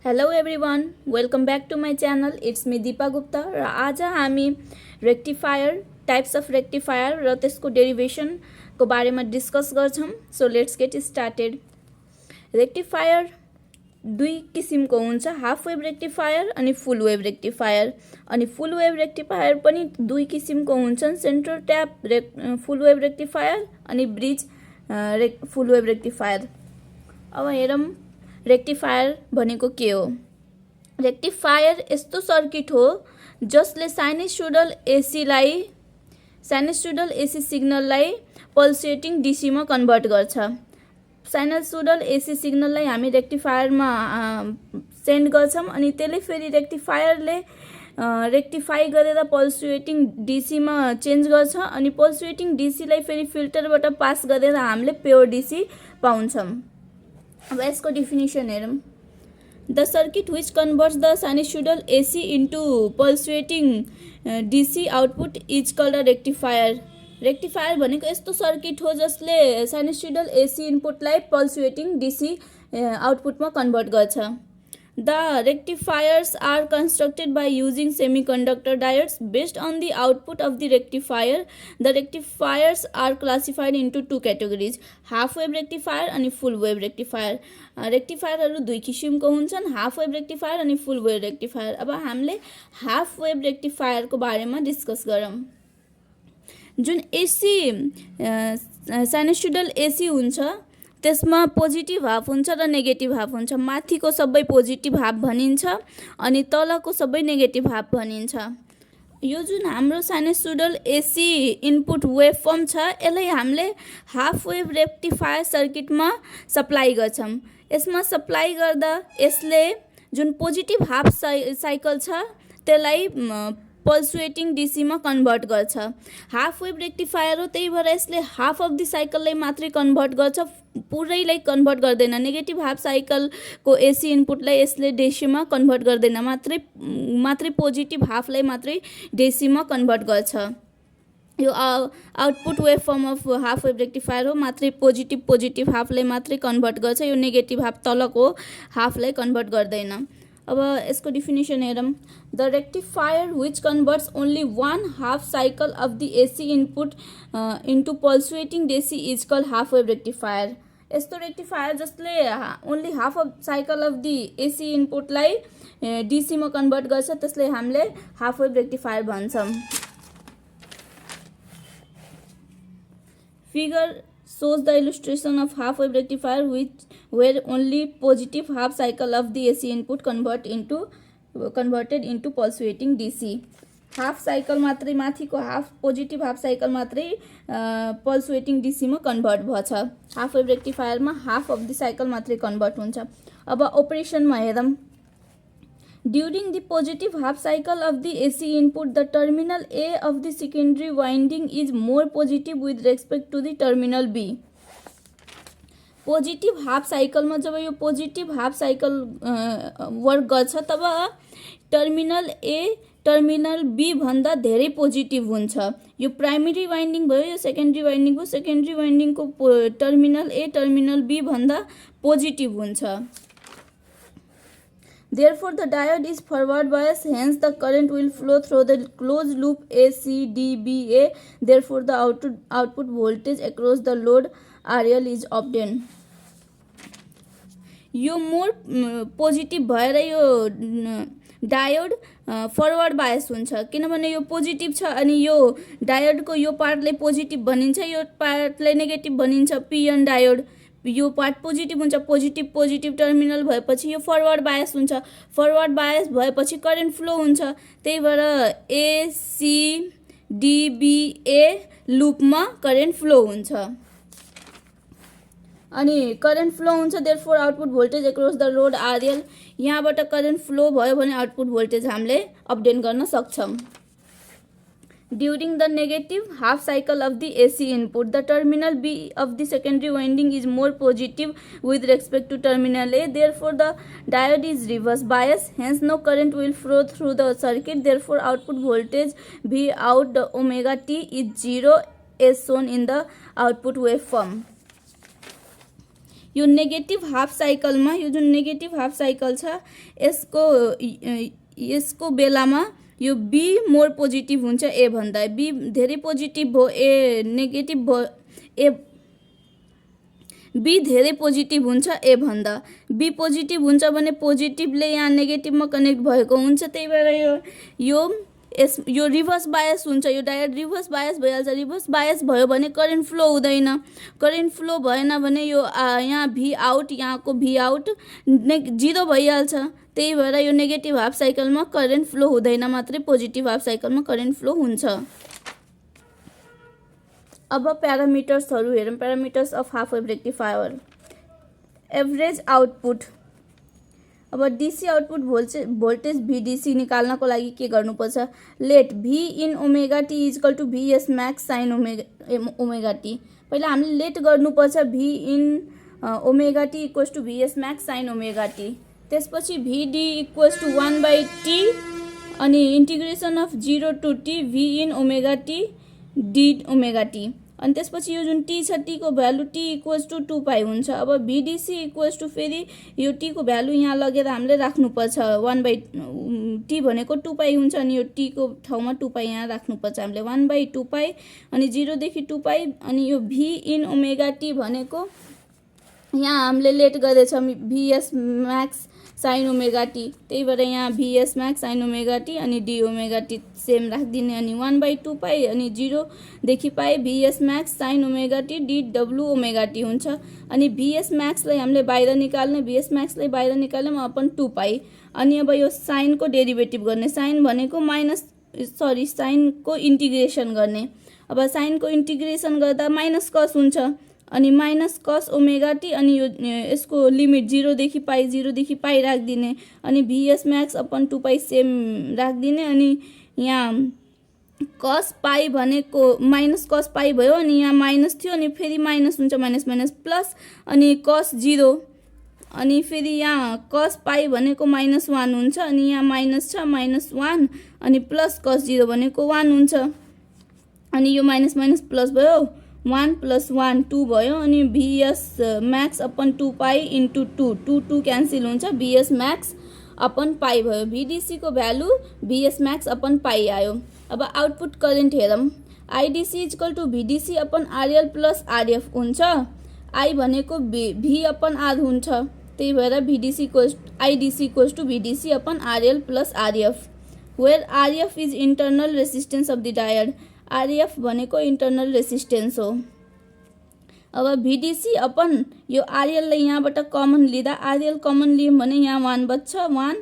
Hello everyone, welcome back to my channel. It's me Dipa Gupta र आज हामी रेक्टिफायर, टाइप्स अफ रेक्टिफायर र त्यसको डेरिभेसनको बारेमा डिस्कस गर्छौँ। So let's get started. Rectifier दुई किसिमको हुन्छ, हाफ वेभ रेक्टिफायर अनि फुल वेभ रेक्टिफायर। अनि फुल वेभ रेक्टिफायर पनि दुई किसिमको हुन्छन्, centre tap full wave rectifier अनि ब्रिज फुल वेभ रेक्टिफायर। अब हेरौँ रेक्टिफायर भनेको के हो। रेक्टिफायर यस्तो सर्किट हो जसले साइनसोइडल एसी सिग्नललाई पल्सेटिङ डीसीमा कन्भर्ट गर्छ। साइनसोइडल एसी सिग्नललाई हामी रेक्टिफायरमा सेन्ड गर्छौँ अनि त्यसले फेरि रेक्टिफायरले रेक्टिफाई गरेर पल्सेटिङ डीसीमा चेन्ज गर्छ अनि पल्सेटिङ डीसीलाई फेरि फिल्टरबाट पास गरेर हामीले प्योर डीसी पाउँछौँ। अब यसको डेफिनेसन हेरौँ। The circuit which converts the sinusoidal AC into pulsating DC output is called a rectifier. Rectifier भनेको यस्तो सर्किट हो जसले साइनसोइडल एसी इनपुटलाई पल्सेटिङ डीसी आउटपुटमा कन्भर्ट गर्छ। The rectifiers are constructed by using semiconductor diodes. Based on the output of the rectifier, the rectifiers are classified into two categories: half wave rectifier and full wave rectifier. रेक्टिफायरहरू दुई किसिमको हुन्छन्, half wave rectifier अनि फुल wave rectifier. अब हामीले half wave रेक्टिफायरको बारेमा discuss गरौँ। जुन AC sinusoidal AC हुन्छ त्यसमा पोजिटिभ हाफ हुन्छ र नेगेटिभ हाफ हुन्छ। माथिको सबै पोजिटिभ हाफ भनिन्छ अनि तलको सबै नेगेटिभ हाफ भनिन्छ। यो जुन हाम्रो sinusoidal AC input wave form छ यसलाई हामीले हाफ वेभ रेक्टिफायर सर्किटमा सप्लाई गर्छौँ। यसमा सप्लाई गर्दा यसले जुन पोजिटिभ हाफ साइकल छ त्यसलाई पल्सेटिङ डीसीमा कन्भर्ट गर्छ। हाफ वेभ रेक्टिफायर हो, त्यही भएर यसले हाफ अफ द साइकललाई मात्रै कन्भर्ट गर्छ, पुरैलाई कन्भर्ट गर्दैन। नेगेटिभ हाफ साइकलको एसी इनपुटलाई यसले डीसीमा कन्भर्ट गर्दैन, मात्रै पोजिटिभ हाफलाई मात्रै डीसीमा कन्भर्ट गर्छ। यो output wave form of half wave rectifier हो, मात्रै पोजिटिभ हाफलाई मात्रै कन्भर्ट गर्छ, यो नेगेटिभ हाफ तलको हाफलाई कन्भर्ट गर्दैन। अब यसको डेफिनेसन हेरौँ। The rectifier which converts only one half cycle of the AC input into pulsating DC is called half wave rectifier. यस्तो रेक्टिफायर जसले only half of cycle of the AC इनपुटलाई डीसीमा convert गर्छ त्यसले हामीले हाफ वेभ रेक्टिफायर भन्छौँ। Figure shows the illustration of half wave rectifier where only positive half cycle of the AC input converted into pulsating DC. Half cycle मात्रै, माथिको half positive half cycle मात्रै pulsating डीसीमा convert भछ। Half wave रेक्टिफायरमा half of the cycle मात्रै convert हुन्छ। अब अपरेसनमा हेरौँ। During the positive half cycle of the AC input, the terminal A of the secondary winding is more positive with respect to the terminal B. Positive half साइकलमा जब यो positive half cycle work गर्छ तब terminal A terminal B भन्दा धेरै positive हुन्छ। यो primary winding भयो, यो सेकेन्डरी वाइन्डिङ भयो। सेकेन्डरी वाइन्डिङको टर्मिनल ए टर्मिनल बी भन्दा पोजिटिभ हुन्छ। Therefore, the diode is forward biased, hence the current will flow through the closed loop ACDBA. Therefore, the output voltage across the load RL is obtained. यो more positive भएर यो diode forward bias हुन्छ, किनभने यो positive छ अनि यो डायोडको यो पार्टलाई पोजिटिभ भनिन्छ, यो पार्टलाई नेगेटिभ भनिन्छ। पिएन डायोड यो पार्ट पोजिटिभ हुन्छ, पोजिटिभ टर्मिनल भएपछि यो फरवर्ड बायस हुन्छ। फरवर्ड बायस भएपछि करेन्ट फ्लो हुन्छ, त्यही भएर एसीडीबीए लुपमा करेन्ट फ्लो हुन्छ। अनि करेन्ट फ्लो हुन्छ, therefore output voltage across the load RL. यहाँबाट करेन्ट फ्लो भयो भने आउटपुट भोल्टेज हामीले अपडेट गर्न सक्छौँ। During the negative half cycle of the AC input, the terminal B of the secondary winding is more positive with respect to terminal A. Therefore, the diode is reverse biased. Hence, no current will flow through the circuit. Therefore, output voltage V out the omega t is 0 as shown in the output waveform. यो negative half साइकलमा यो जुन negative half cycle छ यसको बेलामा यो be more positive हुन्छ ए भन्दा। बी धेरै पोजिटिभ भयो, ए नेगेटिभ भयो, ए बी धेरै पोजिटिभ हुन्छ ए भन्दा। बी पोजिटिभ हुन्छ भने पोजिटिभले यहाँ नेगेटिभमा कनेक्ट भएको हुन्छ, त्यही भएर यो रिभर्स बायस हुन्छ। यो डायोड रिभर्स बायस भइहाल्छ। रिभर्स बायस भयो भने करेन्ट फ्लो हुँदैन। करेन्ट फ्लो भएन भने यो यहाँ भी आउट, यहाँको भी आउट जिरो भइहाल्छ। त्यही भएर यो नेगेटिभ हाफ साइकलमा करेन्ट फ्लो हुँदैन, मात्रै पोजिटिभ हाफ साइकलमा करेन्ट फ्लो हुन्छ। अब प्यारामिटर्सहरू हेरौँ। Parameters of half wave rectifier. Average output. अब डीसी आउटपुट भोल्टेज VDC निकाल्नको लागि के गर्नुपर्छ? Let V in omega T is equal to VS max sine omega T. पहिला हामीले लेट गर्नुपर्छ V in omega T equals to VS max sine omega T. त्यसपछि VD equals to 1/T अनि integration of 0 to T V in omega T D omega T. अनि त्यसपछि यो जुन T छ, टी को भ्यालु टी इक्वल्स टू 2π हुन्छ। अब VDC इक्वल्स टू फेरि यो टी को भ्यालु यहाँ लगेर हामीले राख्नुपर्छ। 1/T भनेको 2π हुन्छ अनि यो टी को ठाउँमा 2π यहाँ राख्नुपर्छ हामीले। 1/2π अनि 0 देखि 2π अनि यो भी इन ओमेगा टी भनेको यहाँ हामीले लेट गरेछौँ VS max sine omega T. त्यही भएर यहाँ VS max sine omega T अनि D ओमेगा टी सेम राखिदिने अनि 1/2π अनि 0 देखि pi VS max sine omega T DW omega T हुन्छ। अनि VS म्याक्सलाई हामीले बाहिर निकाल्ने, VS म्याक्सलाई बाहिर निकाल्यौँ अपन 2π। अनि अब यो साइनको डेरिभेटिभ गर्ने। साइन भनेको साइनको इन्टिग्रेसन गर्ने। अब साइनको इन्टिग्रेसन गर्दा माइनस कस हुन्छ अनि माइनस कस ओमेगा टी अनि यो यसको लिमिट 0 देखि पाई राखिदिने अनि VS म्याक्स अपन 2π सेम राखिदिने अनि यहाँ कस पाई भनेको माइनस कस पाई भयो अनि यहाँ माइनस थियो अनि फेरि माइनस हुन्छ, माइनस माइनस प्लस अनि कस 0 अनि फेरि यहाँ कस पाई भनेको -1 हुन्छ अनि यहाँ माइनस छ -1 अनि प्लस कस 0 भनेको 1 हुन्छ अनि यो माइनस माइनस प्लस भयो 1 + 1 2 भयो अनि VS म्याक्स अपन 2π × 2 2 क्यान्सल हुन्छ। VS म्याक्स अपन पाई भयो। VDC को value VS max upon pi आयो। अब आउटपुट करेन्ट हेरौँ। IDC equal to VDC upon RL + RF हुन्छ। I भनेको V अपन R हुन्छ। त्यही भएर IDC equals to VDC upon RL + RF where RF is internal resistance of the diode. RF भनेको internal resistance हो। अब VDC upon यो RL लाई यहाँबाट कमन लिँदा RL कमन लियौँ भने यहाँ 1 बच्छ 1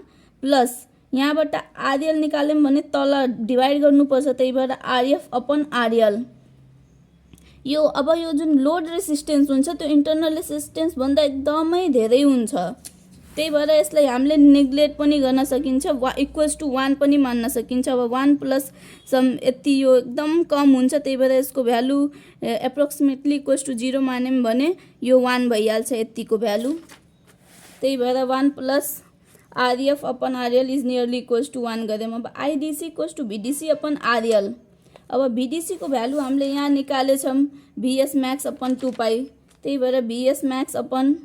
प्लस यहाँबाट RL निकाल्यौँ भने तल डिवाइड गर्नुपर्छ, त्यही भएर RF अपन RL। यो अब यो जुन लोड रेसिस्टेंस हुन्छ त्यो इंटरनल रेसिस्टेंस भन्दा एकदमै धेरै हुन्छ। त्यही भएर यसलाई हामीले नेग्लेक्ट पनि गर्न सकिन्छ, इक्वल्स टू 1 पनि मान्न सकिन्छ। अब 1 प्लस सम यति यो एकदम कम हुन्छ, त्यही भएर यसको भ्यालु एप्रोक्सिमेटली इक्वल्स टू 0 मान्यौँ भने यो 1 भइहाल्छ यतिको भ्यालु। त्यही भएर 1 plus RF upon RL is nearly equals to 1 गऱ्यौँ। अब IDC equals to VDC upon RL। अब VDC को भ्यालु हामीले यहाँ निकालेछौँ VS म्याक्स अपन 2π। त्यही भएर VS म्याक्स अपन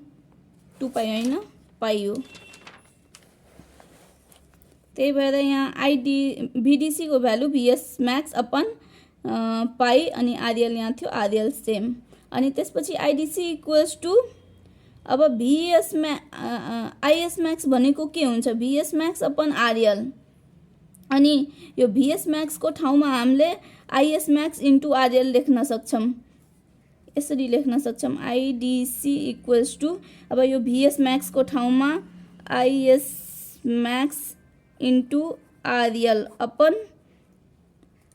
2π होइन पाइयो। त्यही भएर यहाँ VDC को भ्यालु VS म्याक्स अपन पाई अनि RL यहाँ थियो RL सेम। अनि त्यसपछि IDC इक्वल्स टू अब IS म्याक्स भनेको के हुन्छ? VS म्याक्स अपन RL अनि यो VS म्याक्स को ठाउँमा हामीले IS म्याक्स × RL लेख्न सक्छौँ। यसरी लेख्न सक्छौँ IDC इक्वल्स टू अब यो VS म्याक्स को ठाउँमा IS Max × RL upon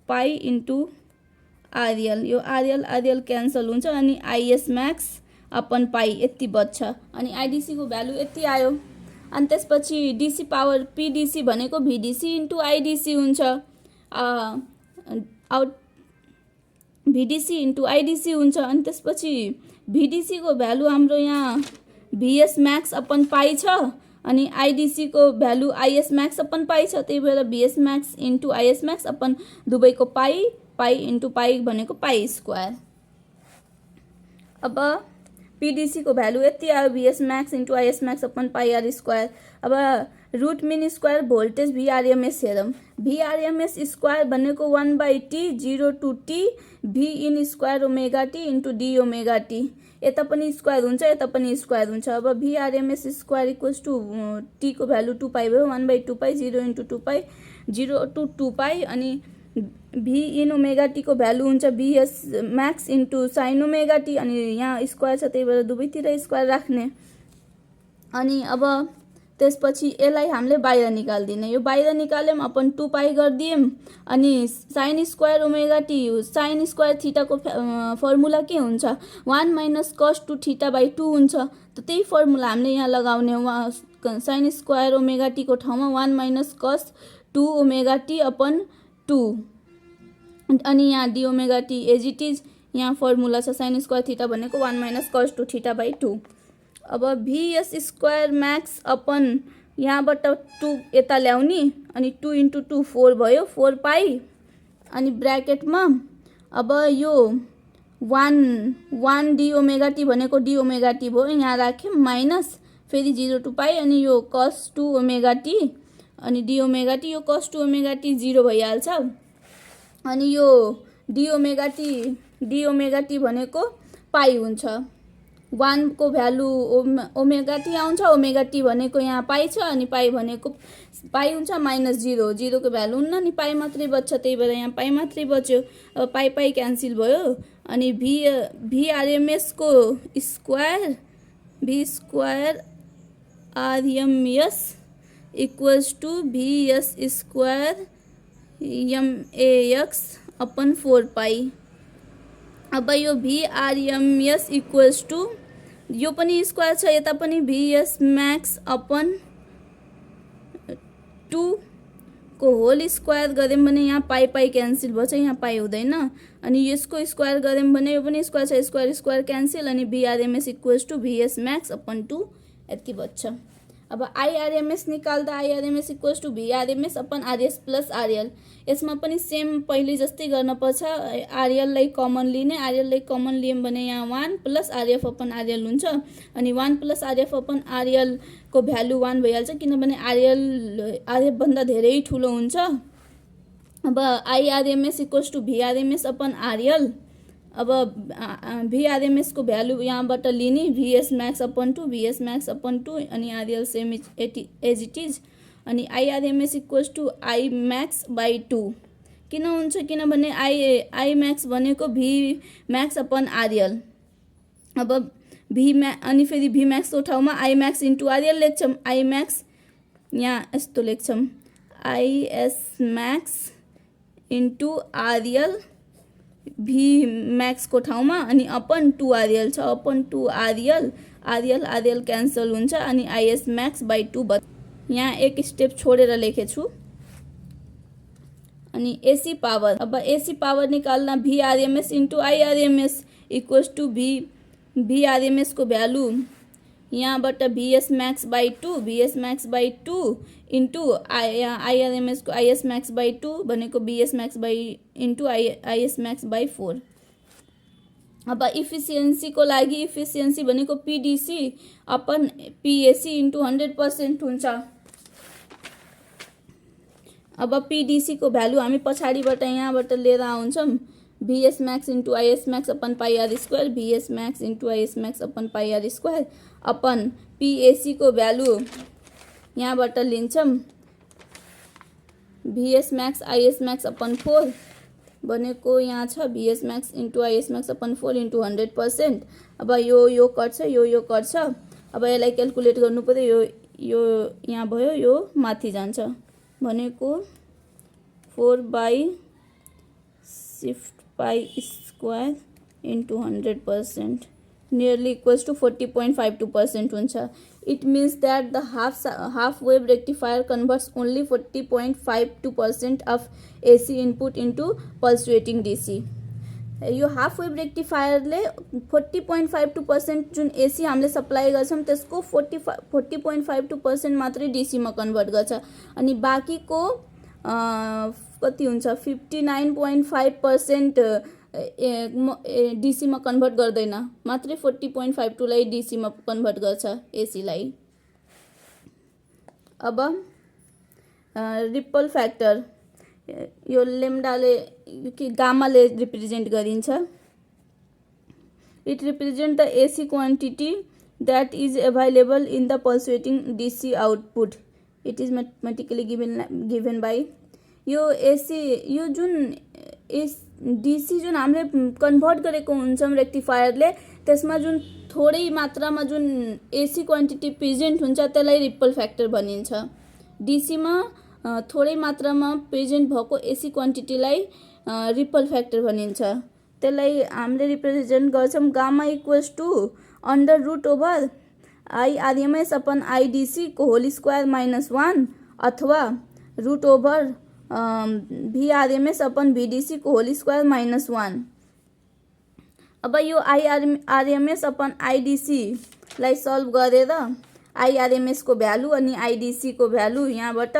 pie × RL। यो RL क्यान्सल हुन्छ अनि IS म्याक्स अपन पाई यति बच्छ अनि IDC को भ्यालु यति आयो। अनि त्यसपछि DC पावर PDC भनेको VDC × IDC हुन्छ। VDC × IDC हुन्छ। अनि त्यसपछि VDC को भ्यालु हाम्रो यहाँ VS म्याक्स अपन पाई छ अनि IDC को value IS max upon pi छ, त्यही भएर VS max × IS max upon दुवैको पाई × पाई भनेको पाई स्क्वायर। अब पीडीसी को भ्यालु यति आयो VS max into IS max upon pi R square. अब root mean square voltage VRMS हेरौँ। भीआरएमएस स्क्वायर भनेको 1/t 0 to t V in square omega T into D omega T. यता पनि square हुन्छ यता पनि स्क्वायर हुन्छ। अब भीआरएमएस स्क्वायर इक्वल्स टु टी को भ्यालु 2 पाई भयो 1/2 पाई 0 इन्टु 2 पाई 0 to 2 पाई अनि भी इन ओमेगा टी को भ्यालु हुन्छ VS max into sine omega T अनि यहाँ स्क्वायर छ त्यही भएर दुवैतिर स्क्वायर राख्ने। अनि अब त्यसपछि यसलाई हामीले बाहिर निकाल्दिने। यो बाहिर निकाल्यौँ अपन 2 पाई गरिदियौँ अनि sine square omega T sine square थीटाको फर्मुला के हुन्छ 1 माइनस कस 2 थीटा बाई 2 हुन्छ। त त्यही फर्मुला हामीले यहाँ लगाउने साइन स्क्वायर ओमेगा टी को ठाउँमा 1 minus cos 2 omega T upon 2 अनि यहाँ D omega T as it is यहाँ फर्मुला छ साइन स्क्वायर थीटा भनेको 1 माइनस कस 2 थीटा बाई 2। अब भीएस स्क्वायर म्याक्स अपन यहाँबाट 2 यता ल्याउने अनि 2 इन्टु 2 4 भयो 4 पाई अनि ब्र्याकेटमा अब यो 1 डी ओमेगा टी भनेको डी ओमेगा टी भयो यहाँ राख्यौँ माइनस फेरि 0 to पाई अनि यो कस 2 ओमेगा टी अनि डी ओमेगा टी यो कस 2 ओमेगा टी 0 भइहाल्छ। अनि यो डी ओमेगा टी भनेको पाई हुन्छ 1 को भ्यालु ओमेगा टी आउँछ ओमेगा टी भनेको यहाँ पाई छ अनि पाई भनेको पाई हुन्छ माइनस 0 0 को भ्यालु हुन्न नि पाई मात्रै बच्छ त्यही भएर यहाँ पाई मात्रै बच्यो। अब पाई पाई क्यान्सल भयो अनि भीआरएमएस को square V square RMS equals to VS square MX upon 4 pi. अब यो भीआरएमएस इक्वल्स टु यो पनि स्क्वायर छ यता पनि भीएस म्याक्स अपन 2 को होल स्क्वायर गऱ्यौँ भने यहाँ पाई पाई क्यान्सल भन्छ यहाँ पाई हुँदैन अनि यसको स्क्वायर गऱ्यौँ भने यो पनि स्क्वायर छ स्क्वायर स्क्वायर क्यान्सल अनि VRMS equals to VS max upon 2 यति बच्छ। अब आइआरएमएस निकाल्दा IRMS equals to VRMS upon RS plus RL. यसमा पनि सेम पहिले जस्तै गर्नुपर्छ आरएललाई कमन लिने आरएललाई कमन लियौँ भने यहाँ 1 प्लस आरएफ अपन आरएल हुन्छ अनि 1 प्लस आरएफ अपन आरएल को भ्यालु 1 भइहाल्छ किनभने आरएफ भन्दा धेरै ठुलो हुन्छ। अब IRMS equals to VRMS upon RL. अब भीआरएमएस को भ्यालु यहाँबाट लिने VS max upon 2 VS max upon 2 अनि RL same as it is अनि IRMS equals to I max by 2 किन हुन्छ किनभने आई म्याक्स भनेको भी म्याक्स अपन आरएल। अब अनि फेरि भी म्याक्सको ठाउँमा आई म्याक्स इन्टु आरएल लेख्छौँ आई म्याक्स यहाँ यस्तो लेख्छौँ IS max into RL V max को ठाउँमा अनि अपन 2 आरएल छ अपन 2 आरएल आरएल क्यान्सल हुन्छ अनि आइएस म्याक्स बाई 2 यहाँ एक स्टेप छोडेर लेखेछु। अनि एसी पावर अब एसी पावर निकाल्न VRMS into IRMS equals to VRMS को भ्यालु यहाँबाट VS max by 2 into IRMS को आइएस म्याक्स बाई 2 भनेको VS max by into IS max by 4। अब इफिसियन्सी को लागि इफिसियन्सी भनेको पीडीसी अपन पीएसी इन्टु 100% हुन्छ। अब पीडीसी को भ्यालु हामी पछाडिबाट यहाँबाट लिएर आउँछौँ VS max into IS max upon pi R square VS max into IS max upon pi R square upon PAC को भ्यालु यहाँबाट लिन्छौँ VS max IS max upon 4 भनेको यहाँ छ VS max into IS max upon 4 into 100%। अब यो कट्छ यो कट्छ अब यसलाई क्यालकुलेट गर्नु पर्यो यो यहाँ भयो यो माथि जान्छ भनेको 4/शिफ्ट pi square into 100% nearly equals to 40.52% हुन्छ। It means that the half wave rectifier converts only 40.52% of AC input into pulsating DC। यो हाफ वेभ रेक्टिफायरले 40.52% जुन एसी हामीले सप्लाई गर्छौँ त्यसको 40.52% मात्रै डीसीमा कन्भर्ट गर्छ अनि बाँकीको कति हुन्छ 59.5% डीसीमा कन्भर्ट गर्दैन, मात्रै 40.52 लाई डीसीमा कन्भर्ट गर्छ एसीलाई। अब रिपल फ्याक्टर यो लेम्डाले कि गामाले रिप्रेजेन्ट गरिन्छ। It represent the AC quantity that is available in the pulsating DC output. It is mathematically given by यो एसी यो जुन डीसी जुन हामीले कन्भर्ट गरेको हुन्छौँ रेक्टिफायरले, त्यसमा जुन थोरै मात्रामा जुन एसी क्वान्टिटी प्रेजेन्ट हुन्छ त्यसलाई रिपल फ्याक्टर भनिन्छ। डीसीमा थोरै मात्रामा प्रेजेन्ट भएको एसी क्वान्टिटीलाई रिपल फ्याक्टर भनिन्छ। त्यसलाई हामीले रिप्रेजेन्ट गर्छौँ gamma equals to under root over I RMS upon IDC को होल स्क्वायर -1 अथवा root over V RMS upon VDC को होल स्क्वायर -1। अब यो आरएमएस अपन आईडीसी लाई सल्भ गरेर आईआरएमएस को भ्यालु अनि आईडीसी को भ्यालु यहाँबाट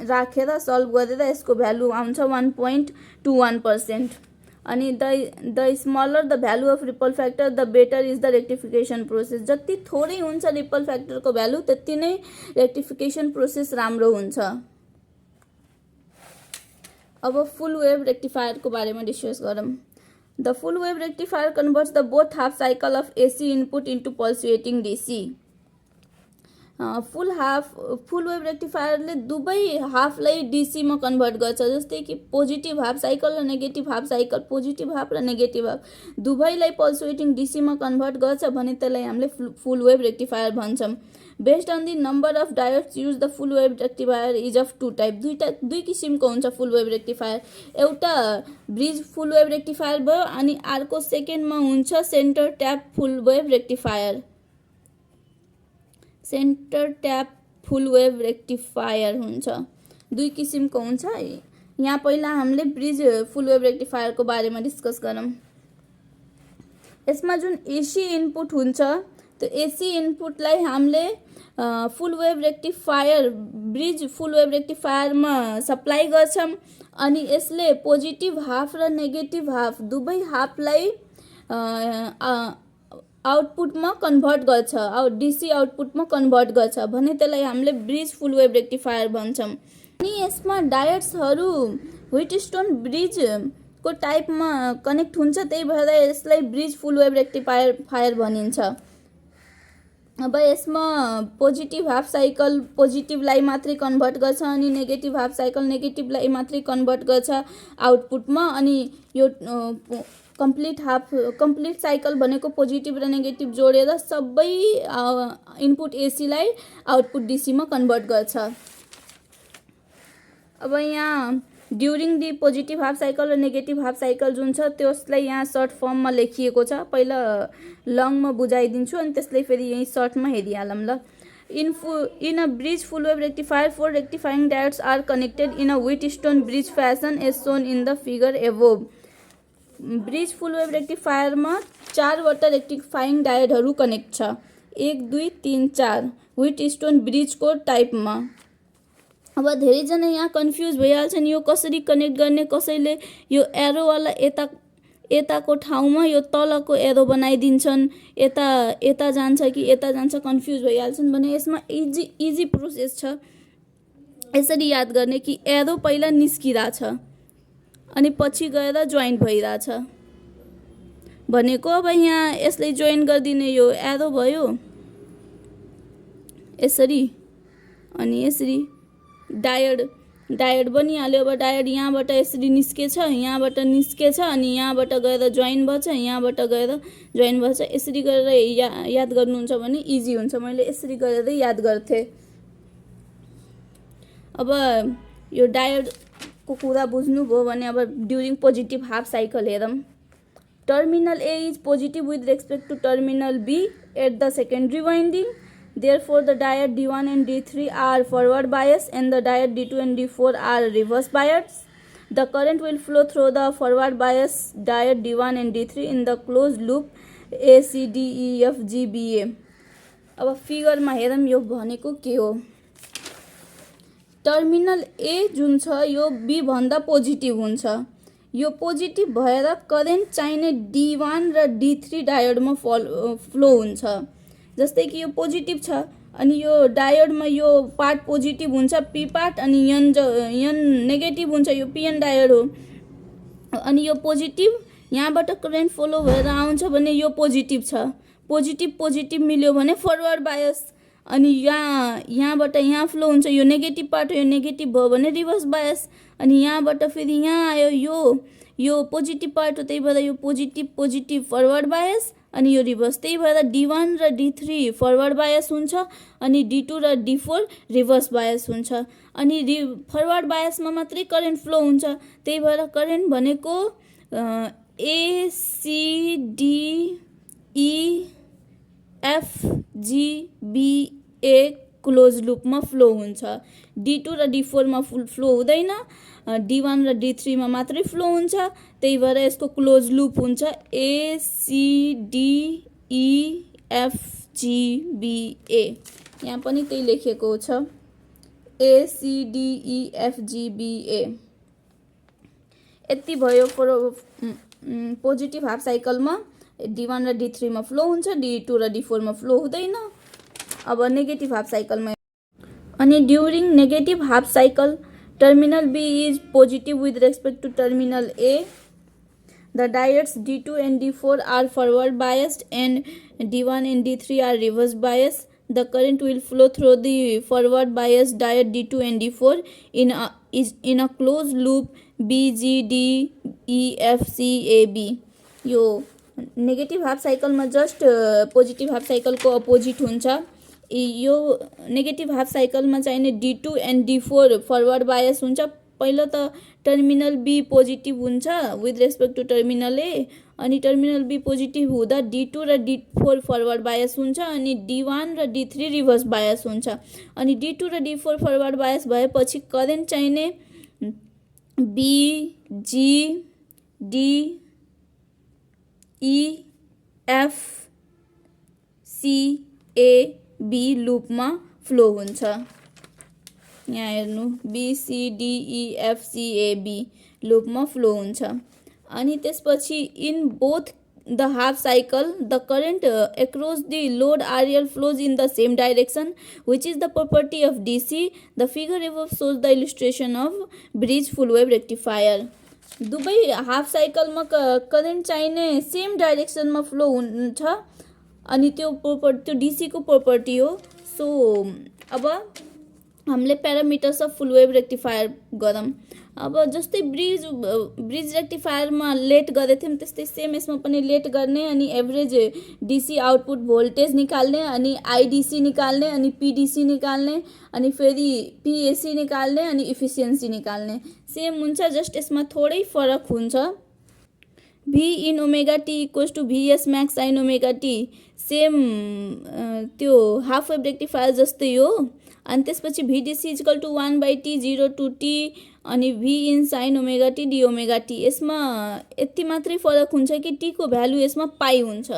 राखेर सल्भ गरेर यसको भ्यालु आउँछ 1.21%। अनि the smaller the value of ripple factor the better is the rectification process. जति थोरै हुन्छ रिपल फ्याक्टरको भ्यालु त्यति नै रेक्टिफिकेसन प्रोसेस राम्रो हुन्छ। अब फुल वेभ रेक्टिफायरको बारेमा डिस्कस गरौँ। The full wave rectifier converts the both half cycle of AC input into pulsating DC. Full wave रेक्टिफायरले दुवै हाफलाई डीसीमा कन्भर्ट गर्छ। जस्तै कि पोजिटिभ हाफ साइकल र negative half cycle, positive half र नेगेटिभ हाफ दुवैलाई पल्सुएटिङ डीसीमा कन्भर्ट गर्छ भने त्यसलाई हामीले फुल वेभ रेक्टिफायर भन्छौँ। Based on the number of diodes use the full wave rectifier is of two type. दुई किसिमको हुन्छ फुल वेभ रेक्टिफायर। एउटा ब्रिज फुल वेभ रेक्टिफायर भयो अनि अर्को सेकेन्डमा हुन्छ centre tap full wave rectifier. Centre tap full wave rectifier हुन्छ, दुई किसिमको हुन्छ। यहाँ पहिला हामीले ब्रिज फुल वेभ रेक्टिफायरको बारेमा डिस्कस गरौँ। यसमा जुन एसी इनपुट हुन्छ त्यो एसी इनपुटलाई हामीले full wave rectifier bridge full wave रेक्टिफायरमा supply गर्छौँ अनि यसले पोजिटिभ हाफ र नेगेटिभ हाफ दुवै हाफलाई आउटपुटमा कन्भर्ट गर्छ, डीसी आउटपुटमा कन्भर्ट गर्छ भने त्यसलाई हामीले ब्रिज फुल वेभ रेक्टिफायर भन्छौँ। अनि यसमा डायोड्सहरू व्हिटस्टोन ब्रिजको टाइपमा कनेक्ट हुन्छ, त्यही भएर यसलाई ब्रिज फुल वेभ रेक्टिफायर भनिन्छ। अब यसमा पोजिटिभ हाफ साइकल पोजिटिभलाई मात्रै कन्भर्ट गर्छ अनि नेगेटिभ हाफ साइकल नेगेटिभलाई मात्रै कन्भर्ट गर्छ आउटपुटमा। अनि यो कम्प्लिट साइकल भनेको पोजिटिभ र नेगेटिभ जोडेर सबै इनपुट एसीलाई आउटपुट डीसीमा कन्भर्ट गर्छ। अब यहाँ ड्युरिङ दी पोजिटिभ हाफ साइकल र नेगेटिभ हाफ साइकल जुन छ त्यसलाई यहाँ सर्ट फर्ममा लेखिएको छ। पहिला लङमा बुझाइदिन्छु अनि त्यसलाई फेरि यही सर्टमा हेरिहालौँ ल। In a bridge full wave rectifier, 4 rectifying diodes are connected in a Wheatstone bridge fashion as shown in the figure above. Bridge full wave रेक्टिफायरमा 4वटा रेक्टिफाइङ डायोडहरू कनेक्ट छ, 1 2 3 4 व्हिटस्टोन ब्रिजको टाइपमा। अब धेरैजना यहाँ कन्फ्युज भइहाल्छन् यो कसरी कनेक्ट गर्ने, कसैले यो एरोवाला यताको ठाउँमा यो तलको एरो बनाइदिन्छन्, यता जान्छ कि यता जान्छ कन्फ्युज भइहाल्छन् भने यसमा इजी प्रोसेस छ। यसरी याद गर्ने कि एरो पहिला निस्किरहेछ अनि पछि गएर जोइन्ट भइरहेछ भनेको। अब यहाँ यसलाई जोइन गरिदिने यो एरो भयो यसरी अनि यसरी डायोड बनिहाल्यो। अब डायोड यहाँबाट यसरी निस्केछ, यहाँबाट निस्केछ अनि यहाँबाट गएर जोइन भन्छ, यहाँबाट गएर जोइन भन्छ। यसरी गरेर याद गर्नुहुन्छ भने इजी हुन्छ। मैले यसरी गरेर याद गर्थेँ। अब यो डायोडको कुरा बुझ्नुभयो भने अब ड्युरिङ पोजिटिभ हाफ साइकल हेरौँ। Terminal A is positive with respect to terminal B at the secondary winding. Therefore, the diode D1 and D3 are forward bias and the diode D2 and D4 are reverse bias. The current will flow through the forward bias diode D1 and D3 in the closed loop ACDEFGBA. अब फिगरमा हेरौँ यो भनेको के हो। Terminal ए जुन छ यो be भन्दा पोजिटिभ हुन्छ, यो पोजिटिभ भएर करेन्ट चाहिने D1 र D3 डायोडमा फ्लो हुन्छ। जस्तै कि यो पोजिटिभ छ अनि यो डायोडमा यो पार्ट पोजिटिभ हुन्छ पी पार्ट, अनि एन नेगेटिभ हुन्छ यो पिएन डायोड हो। अनि यो पोजिटिभ यहाँबाट करेन्ट फ्लो भएर आउँछ भने यो पोजिटिभ छ, पोजिटिभ मिल्यो भने फरवर्ड बायस, अनि यहाँबाट यहाँ फ्लो हुन्छ यो नेगेटिभ पार्ट हो, यो नेगेटिभ भयो भने रिभर्स बायस, अनि यहाँबाट फेरि यहाँ आयो यो पोजिटिभ पार्ट हो, त्यही भएर यो पोजिटिभ फरवर्ड बायस, अनि यो रिभर्स। त्यही भएर D1 र D3 फरवर्ड बायस हुन्छ अनि D2 र D4 रिभर्स बायस हुन्छ। अनि फरवर्ड बायसमा मात्रै करेन्ट फ्लो हुन्छ, त्यही भएर करेन्ट भनेको ACDEFGBA क्लोज लुपमा फ्लो हुन्छ। D2 र D4 मा फ्लो हुँदैन, D1 र D3 मा मात्रै फ्लो हुन्छ, त्यही भएर यसको क्लोज लुप हुन्छ ACDEFGBA। यहाँ पनि त्यही लेखेको छ ACDEFGBA। यति भयो पोजिटिभ हाफ साइकलमा D1 र D3 मा फ्लो हुन्छ, D2 र D4 मा फ्लो हुँदैन। अब नेगेटिभ हाफ साइकलमा, अनि during negative half cycle terminal B is positive with respect to terminal A, the diodes D2 and D4 are forward biased and D1 and D3 are reverse biased. The current will flow through the forward biased diode D2 and D4 in a closed loop BGDEFCAB. यो negative half साइकलमा just positive half साइकलको opposite हुन्छ। यो negative half साइकलमा चाहिने D2 and D4 forward bias हुन्छ। पहिलो त terminal B positive हुन्छ with respect to terminal A, अनि टर्मिनल B पोजिटिभ हुँदा D2 र D4 फरवर्ड बायस हुन्छ, अनि D1 र D3 रिभर्स बायस हुन्छ। अनि D2 र D4 फरवर्ड बायस भएपछि करेन्ट चाहिने BGDEFCAB लुपमा फ्लो हुन्छ। यहाँ हेर्नु BCDEFCAB लुपमा फ्लो हुन्छ। अनि त्यसपछि in both the half cycle the current across the load RL flows in the same direction which is the property of DC। The figure above shows the illustration of bridge full wave rectifier. दुवै half साइकलमा current चाहिने same डाइरेक्सनमा flow हुन्छ, अनि त्यो DC को property हो। So अब हामीले parameters of full wave rectifier गरौँ। अब जस्तै ब्रिज रेक्टिफायरमा लेट गरेको थियौँ त्यस्तै सेम यसमा पनि लेट गर्ने, अनि एभरेज DC आउटपुट भोल्टेज निकाल्ने, अनि IDC निकाल्ने, अनि PDC निकाल्ने, अनि फेरि PAC निकाल्ने, अनि इफिसियन्सी निकाल्ने। सेम हुन्छ, जस्ट यसमा थोरै फरक हुन्छ। V in omega T equals to VS max sine omega T same त्यो हाफ वेभ रेक्टिफायर जस्तै हो। अनि त्यसपछि VDC equal to 1/T 0 to T, अनि V in sine omega T D omega T। यसमा यति मात्रै फरक हुन्छ कि T को भ्यालु यसमा पाई हुन्छ।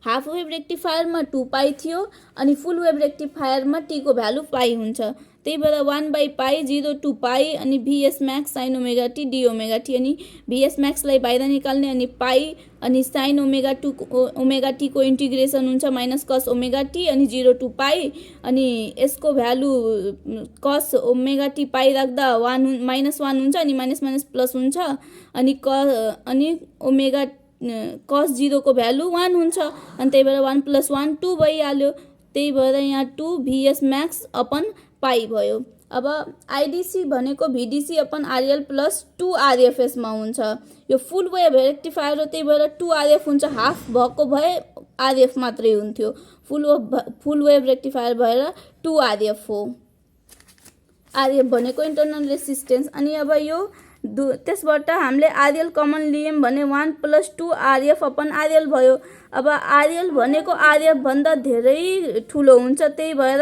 हाफ वेभ रेक्टिफायरमा 2 पाई थियो, अनि फुल वेभ रेक्टिफायरमा T को भ्यालु पाई हुन्छ। त्यही भएर 1/पाई 0 to पाई, अनि VS max sine omega T D omega T, अनि VS म्याक्सलाई बाहिर निकाल्ने, अनि पाई, अनि साइन ओमेगा T को इन्टिग्रेसन हुन्छ माइनस कस ओमेगा T, अनि 0 to पाई, अनि यसको भ्यालु कस ओमेगा T पाई राख्दा -1 हुन्छ, अनि माइनस प्लस हुन्छ, अनि ओमेगा कस 0 को भ्यालु 1 हुन्छ, अनि त्यही भएर 1 + 1 2 भइहाल्यो। त्यही भएर यहाँ 2 VS म्याक्स अपन पाई भयो। अब IDC भनेको VDC upon RL plus 2 RFS मा हुन्छ। यो फुल वेभ रेक्टिफायर हो, त्यही भएर 2 RF हुन्छ। हाफ भएको भए RF मात्रै हुन्थ्यो, फुल वेभ रेक्टिफायर भएर 2 RF हो। RF भनेको इन्टरनल रेसिस्टेन्स। अनि अब यो त्यसबाट हामीले RL कमन लियौँ भने 1 + 2 RF अपन RL भयो। अब RL भनेको RF भन्दा धेरै ठुलो हुन्छ, त्यही भएर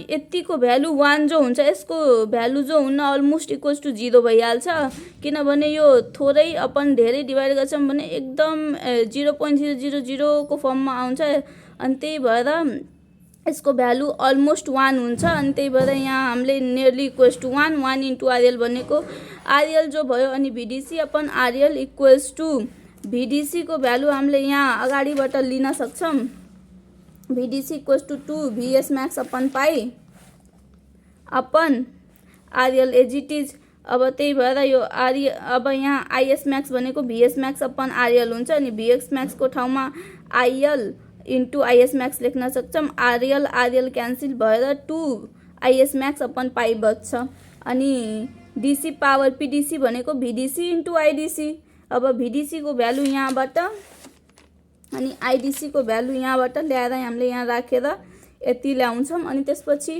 यतिको भ्यालु 1 जो हुन्छ यसको भ्यालु जो हुन अलमोस्ट इक्वल्स टु 0 भइहाल्छ, किनभने यो थोरै अपन धेरै डिभाइड गर्छौँ भने एकदम 0.000 को फर्ममा आउँछ। अनि त्यही भएर यसको भ्यालु अलमोस्ट 1 हुन्छ अनि त्यही भएर यहाँ हामीले nearly equals to 1 1 into RL भनेको आरएल जो भयो अनि VDC upon RL equals to VDC को भ्यालु हामीले यहाँ अगाडिबाट लिन सक्छौँ VDC equals to 2 VS max upon pi upon RL as it is. अब त्यही भएर यो अब यहाँ आइएस म्याक्स भनेको भिएस म्याक्स अपन आरएल हुन्छ अनि भिएस म्याक्सको ठाउँमा आइएल इन्टु आइएस म्याक्स लेख्न सक्छौँ। आरएल आरएल क्यान्सल भएर 2 आइएस म्याक्स अपन पाई बच्छ अनि डिसी पावर पिडिसी भनेको भिडिसी इन्टु आइडिसी। अब भिडिसी को भ्यालु यहाँबाट अनि आइडिसी को भ्यालु यहाँबाट ल्याएर हामीले यहाँ राखेर यति ल्याउँछौँ अनि त्यसपछि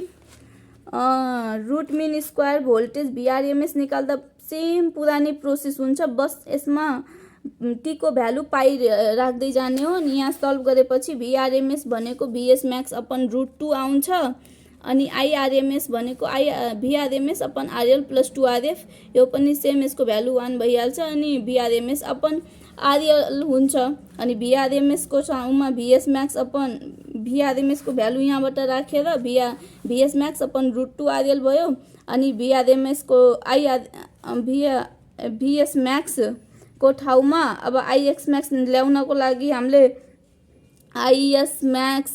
रुट मिन स्क्वायर भोल्टेज भिआरएमएस निकाल्दा सेम पुरानै प्रोसेस हुन्छ बस यसमा टी को भ्यालु पाइ राख्दै जाने हो अनि यहाँ सल्भ गरेपछि भिआरएमएस भनेको भिएस म्याक्स अपन रुट 2 आउँछ अनि आइआरएमएस भनेको भिआरएमएस अपन आरएल प्लस 2आरएफ यो पनि सेम यसको भ्यालु 1 भइहाल्छ अनि भिआरएमएस अपन आरएल हुन्छ अनि भिआरएमएस को ठाउँमा भिएस म्याक्स अपन भिआरएमएस को भ्यालु यहाँबाट राखेर VS max upon root 2 RL भयो अनि भिआरएमएस को भिएस म्याक्स को ठाउँमा अब आइएक्स म्याक्स ल्याउनको लागि हामीले IS max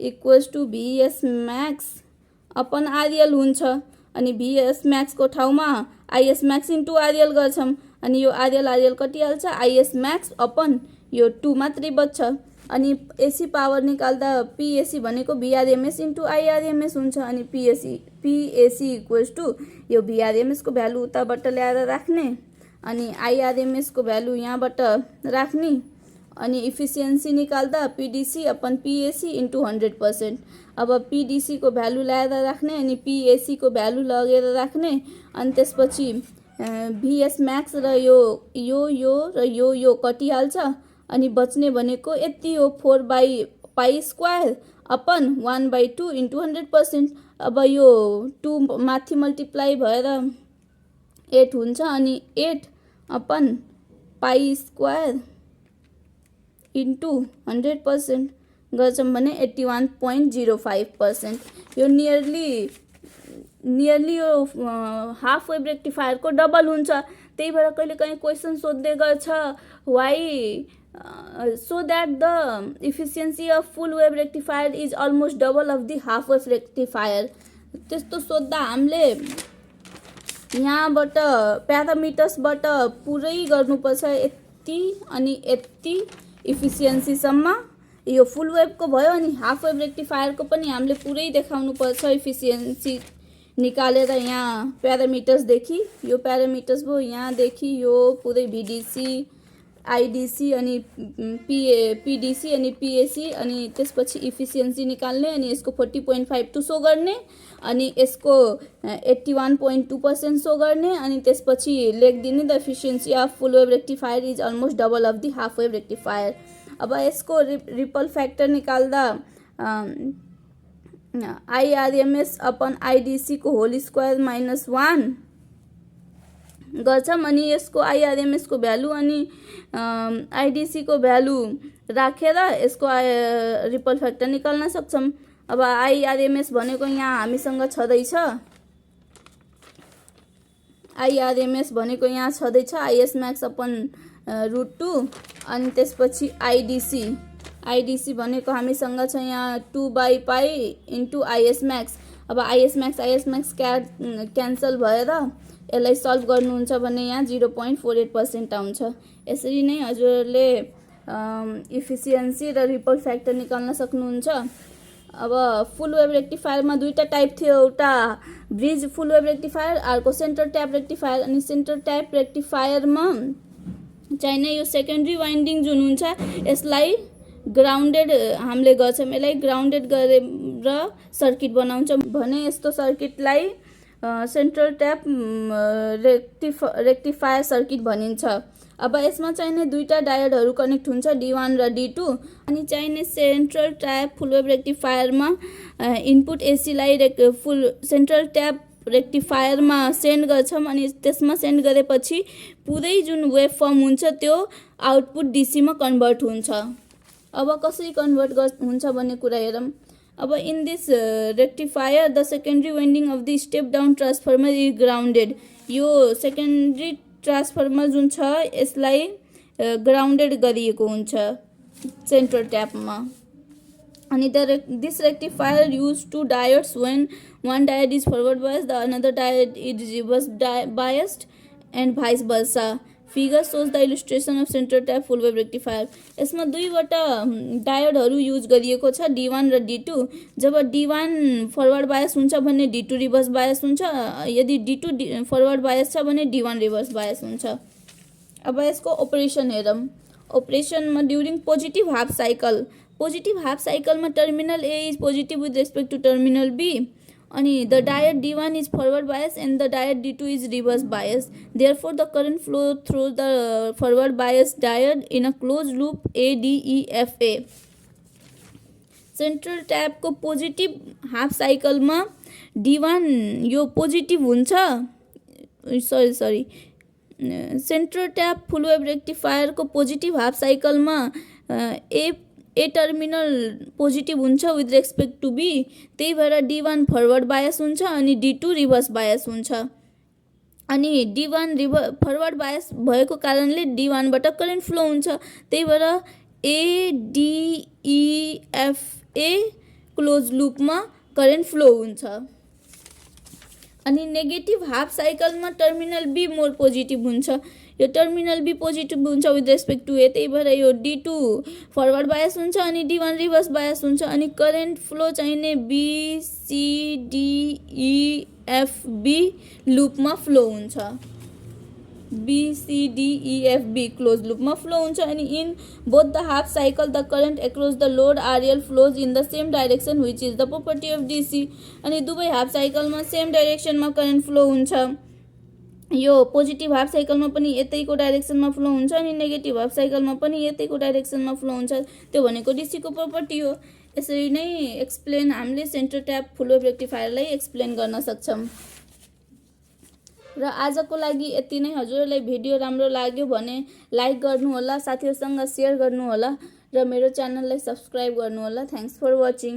equals to VS max upon RL हुन्छ अनि भिएस म्याक्स को ठाउँमा आइएस म्याक्स इन्टु आरएल गर्छौँ अनि यो आरएल आरएल कटिहाल्छ आइएस म्याक्स अपन यो 2 मात्रै बच्छ अनि एसी पावर निकाल्दा पिएसी भनेको भिआरएमएस इन्टु आइआरएमएस हुन्छ अनि पिएसी इक्वल्स टु यो भिआरएमएस को भ्यालु उताबाट ल्याएर राख्ने अनि आइआरएमएस को भ्यालु यहाँबाट राख्ने अनि इफिसियन्सी निकाल्दा पिडिसी अपन पिएसी इन्टु 100%। अब पिडिसी को भ्यालु ल्याएर राख्ने अनि पिएसी को भ्यालु लगेर राख्ने अनि त्यसपछि भिएस म्याक्स र यो कटिहाल्छ अनि बच्ने भनेको यति हो 4/π² अपन 1/2 इन्टु 100%। अब यो 2 माथि मल्टिप्लाई भएर 8 हुन्छ अनि 8 अपन π² इन्टु 100% गर्छौँ भने 81.05%। यो नियरली यो हाफ वेभ रेक्टिफायरको डबल हुन्छ त्यही भएर कहिले काहीँ क्वेसन सोध्दै गर्छ why so that the efficiency of full wave rectifier is almost double of the half wave rectifier। त्यस्तो सोध्दा हामीले यहाँबाट प्यारामिटर्सबाट पुरै गर्नुपर्छ यति अनि यति इफिसियन्सीसम्म यो फुल वेभको भयो अनि हाफ वेभ रेक्टिफायरको पनि हामीले पुरै देखाउनुपर्छ इफिसियन्सी निकालेर यहाँ प्यारामिटर्सदेखि यो प्यारामिटर्स भयो यहाँदेखि यो पुरै भिडिसी आइडिसी अनि पिडिसी अनि पिएसी अनि त्यसपछि इफिसियन्सी निकाल्ने अनि यसको 40.52 सो गर्ने अनि यसको 81.2% सो गर्ने अनि त्यसपछि लेखिदिने the efficiency of full wave rectifier is almost double of the half wave rectifier. अब यसको रिपल फ्याक्टर निकाल्दा आइआरएमएस अपन आइडिसी को होल स्क्वायर -1 गर्छौँ अनि यसको आइआरएमएस को भ्यालु अनि आइडिसी को भ्यालु राखेर यसको रिपल फ्याक्टर निकाल्न सक्छौँ। अब आइआरएमएस भनेको यहाँ हामीसँग छँदैछ आइआरएमएस भनेको यहाँ छँदैछ आइएस म्याक्स अपन √2 अनि त्यसपछि आइडिसी भनेको हामीसँग छ यहाँ 2/π इन्टु आइएस म्याक्स। अब आइएस म्याक्स क्यान्सल भएर यसलाई सल्भ गर्नुहुन्छ भने यहाँ 0.48% आउँछ। यसरी नै हजुरहरूले इफिसियन्सी र रिपल फ्याक्टर निकाल्न सक्नुहुन्छ। अब फुल वेभ रेक्टिफायरमा दुईटा टाइप थियो एउटा ब्रिज फुल वेभ रेक्टिफायर अर्को सेन्टर ट्याप रेक्टिफायर अनि सेन्टर ट्याप रेक्टिफायरमा चाहिने यो सेकेन्डरी वाइन्डिङ जुन हुन्छ यसलाई ग्राउन्डेड हामीले गर्छौँ यसलाई ग्राउन्डेड गरेर सर्किट बनाउँछौँ भने यस्तो सर्किटलाई सेन्ट्रल ट्याप रेक्टिफायर सर्किट भनिन्छ। अब यसमा चाहिने दुईटा डायोडहरू कनेक्ट हुन्छ D1 र D2 अनि चाहिने central tap full wave रेक्टिफायरमा input एसीलाई फुल सेन्ट्रल ट्याप रेक्टिफायरमा सेन्ड गर्छौँ अनि त्यसमा सेन्ड गरेपछि पुरै जुन वेभ फर्म हुन्छ त्यो आउटपुट डीसीमा कन्भर्ट हुन्छ। अब कसरी कन्भर्ट हुन्छ भन्ने कुरा हेरौँ। अब in this rectifier the secondary winding of the step down transformer is grounded. यो सेकेन्ड्री ट्रान्सफर्मर जुन छ यसलाई ग्राउन्डेड गरिएको हुन्छ सेन्टर ट्यापमा। अनि this rectifier use two diodes when one diode is forward biased the another diode is reverse biased and vice versa. Figure shows the illustration of centre tap full wave rectifier. यसमा दुईवटा डायोडहरू use गरिएको छ, D1 र D2। जब D1 forward bias हुन्छ भने D2 reverse bias हुन्छ, यदि D2 forward bias छ भने D1 रिभर्स बायस हुन्छ। अब यसको अपरेसन हेरौँ। अपरेसनमा ड्युरिङ पोजिटिभ हाफ साइकलमा terminal A is positive with respect to terminal B, अनि the diode D1 is forward bias and the diode D2 is reverse bias. Therefore, the current flow through the forward bias diode in a closed loop ADEFA. Central ट्यापको positive half साइकलमा D1 यो positive हुन्छ, sorry central tap full wave रेक्टिफायरको positive half साइकलमा A terminal positive हुन्छ with respect to B, त्यही भएर D1 forward bias हुन्छ अनि D2 रिभर्स बायस हुन्छ। अनि D1 फरवर्ड बायस भएको कारणले D1बाट करेन्ट फ्लो हुन्छ, त्यही भएर ADEFA क्लोज लुपमा करेन्ट फ्लो हुन्छ। अनि नेगेटिभ हाफ साइकलमा टर्मिनल बी मोर पोजिटिभ हुन्छ, यो टर्मिनल बी पोजिटिभ हुन्छ विथ रेस्पेक्ट टु ए, त्यही भएर यो D2 फरवर्ड बायस हुन्छ अनि D1 रिभर्स बायस हुन्छ। अनि करेन्ट फ्लो चाहिने BCDEFB लुपमा फ्लो हुन्छ, BCDEFB क्लोज लुपमा फ्लो हुन्छ। अनि in both the half cycle the current across the load RL flows in the same direction which is the property of DC। अनि दुवै half साइकलमा same डाइरेक्सनमा current flow हुन्छ। यो positive half साइकलमा पनि यतैको डाइरेक्सनमा flow हुन्छ अनि नेगेटिभ हाफ साइकलमा पनि यतैको डाइरेक्सनमा फ्लो हुन्छ, त्यो भनेको डीसीको प्रोपर्टी हो। यसरी नै एक्सप्लेन हामीले centre tap full wave रेक्टिफायरलाई explain गर्न सक्छौँ। र आजको लागि यति नै। हजुरहरूलाई भिडियो राम्रो लाग्यो भने लाइक गर्नुहोला, साथीहरूसँग सेयर गर्नुहोला र मेरो च्यानललाई सब्सक्राइब गर्नुहोला। Thanks for watching.